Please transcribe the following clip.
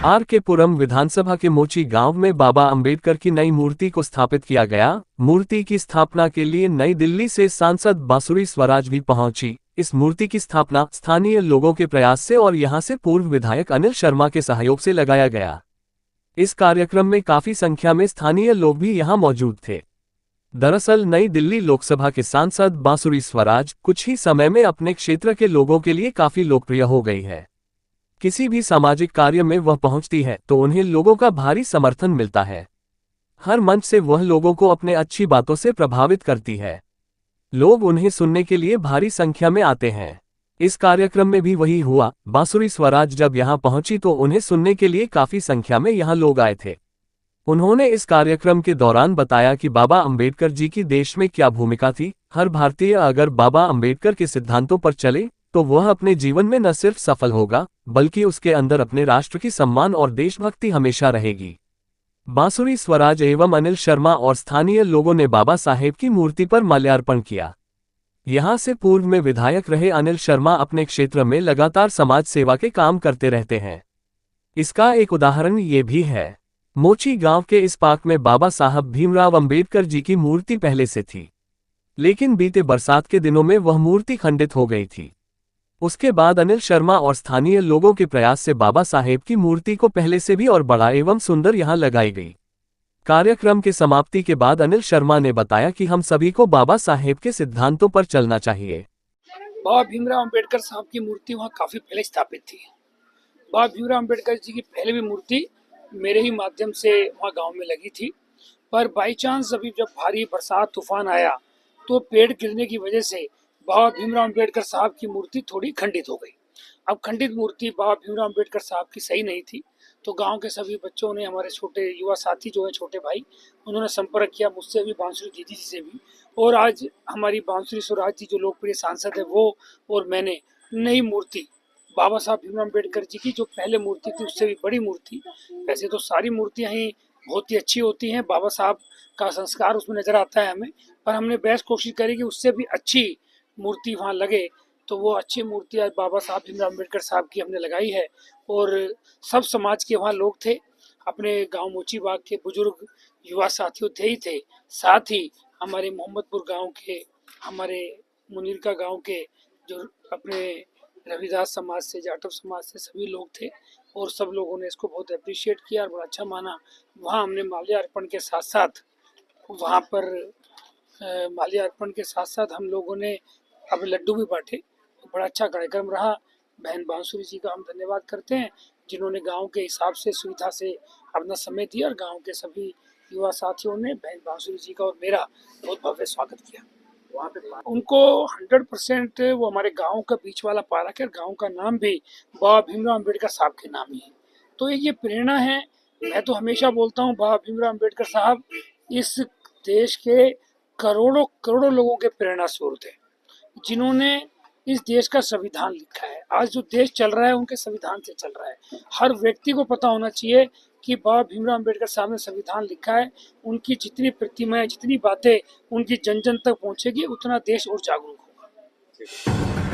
Are के पुरम विधानसभा के मोची गांव में बाबा अंबेडकर की नई मूर्ति को स्थापित किया गया। मूर्ति की स्थापना के लिए नई दिल्ली से सांसद बांसुरी स्वराज भी पहुंची। इस मूर्ति की स्थापना स्थानीय लोगों के प्रयास से और यहां से पूर्व विधायक अनिल शर्मा के सहयोग से लगाया गया। इस कार्यक्रम में काफी संख्या में स्थानीय लोग भी यहां मौजूद थे। दरअसल नई दिल्ली लोकसभा के सांसद बांसुरी स्वराज कुछ ही समय में अपने क्षेत्र के लोगों के लिए काफी लोकप्रिय हो गई है। किसी भी सामाजिक कार्य में वह पहुंचती है तो उन्हें लोगों का भारी समर्थन मिलता है। हर मंच से वह लोगों को अपने अच्छी बातों से प्रभावित करती है। लोग उन्हें सुनने के लिए भारी संख्या में आते हैं। इस कार्यक्रम में भी वही हुआ। बांसुरी स्वराज जब यहां पहुंची तो उन्हें सुनने के लिए काफी संख्या में यहां लोग आए थे। उन्होंने इस कार्यक्रम के दौरान बताया कि बाबा अंबेडकर जी की देश में क्या भूमिका थी। हर भारतीय अगर बाबा अंबेडकर के सिद्धांतों पर चले तो वह अपने जीवन में न सिर्फ सफल होगा बल्कि उसके अंदर अपने राष्ट्र की सम्मान और देशभक्ति हमेशा रहेगी। बांसुरी स्वराज एवं अनिल शर्मा और स्थानीय लोगों ने बाबा साहेब की मूर्ति पर माल्यार्पण किया। यहां से पूर्व में विधायक रहे अनिल शर्मा अपने क्षेत्र में लगातार समाज सेवा के काम करते रहते हैं। इसका एक उदाहरण ये भी है। मोची गांव के इस पार्क में बाबा साहब भीमराव अंबेडकर जी की मूर्ति पहले से थी, लेकिन बीते बरसात के दिनों में वह मूर्ति खंडित हो गई थी। उसके बाद अनिल शर्मा और स्थानीय लोगों के प्रयास से बाबा साहेब की मूर्ति को पहले से भी और बड़ा एवं सुंदर यहां लगाई गई। कार्यक्रम के समाप्ति के बाद अनिल शर्मा ने बताया कि हम सभी को बाबा साहेब के सिद्धांतों पर चलना चाहिए। बाबा भीमराव अंबेडकर साहब की मूर्ति वहाँ काफी पहले स्थापित थी। बाबा भीमराव अंबेडकर जी की पहले भी मूर्ति मेरे ही माध्यम से वहाँ गांव में लगी थी, पर बाई चांस अभी जब भारी बरसात तूफान आया तो पेड़ गिरने की वजह से बाबा भीमराव अंबेडकर साहब की मूर्ति थोड़ी खंडित हो गई। अब खंडित मूर्ति बाबा भीमराव अंबेडकर साहब की सही नहीं थी, तो गांव के सभी बच्चों ने, हमारे छोटे युवा साथी जो है छोटे भाई, उन्होंने संपर्क किया मुझसे भी, बांसुरी दीदी जी से भी, और आज हमारी बांसुरी स्वराज जी जो लोकप्रिय सांसद है वो और मैंने नई मूर्ति बाबा साहब भीमराव अंबेडकर जी की, जो पहले मूर्ति थी उससे भी बड़ी मूर्ति, वैसे तो सारी मूर्तियां ही बहुत ही अच्छी होती हैं, बाबा साहब का संस्कार उसमें नजर आता है हमें, पर हमने बेस्ट कोशिश करी कि उससे भी अच्छी मूर्ति वहाँ लगे, तो वो अच्छी मूर्ति आज बाबा साहब भीमराव अम्बेडकर साहब की हमने लगाई है। और सब समाज के वहाँ लोग थे, अपने गांव मोची बाग के बुजुर्ग युवा साथियों थे ही थे, साथ ही हमारे मोहम्मदपुर गांव के, हमारे मुनीरका गांव के जो अपने रविदास समाज से, जाटव समाज से सभी लोग थे, और सब लोगों ने इसको बहुत अप्रिशिएट किया और बड़ा अच्छा माना। वहाँ हमने माल्यार्पण के साथ साथ वहाँ पर माल्यार्पण के साथ साथ हम लोगों ने अब लड्डू भी बांटे। बड़ा अच्छा कार्यक्रम रहा। बहन बांसुरी जी का हम धन्यवाद करते हैं जिन्होंने गांव के हिसाब से सुविधा से अपना समय दिया, और गांव के सभी युवा साथियों ने बहन बांसुरी जी का और मेरा बहुत भव्य स्वागत किया। वहाँ पे उनको 100% वो हमारे गांव का बीच वाला पार्क है, गांव का नाम भी बाबा भीमराव अम्बेडकर साहब के नाम ही है, तो ये प्रेरणा है। मैं तो हमेशा बोलता हूँ बाबा भीमराव अम्बेडकर साहब इस देश के करोड़ों करोड़ों लोगों के प्रेरणा स्रोत है, जिन्होंने इस देश का संविधान लिखा है। आज जो देश चल रहा है उनके संविधान से चल रहा है। हर व्यक्ति को पता होना चाहिए कि बाबा भीमराव अम्बेडकर साहब ने संविधान लिखा है। उनकी जितनी प्रतिमाएं, जितनी बातें उनकी जन जन तक पहुंचेगी, उतना देश और जागरूक होगा।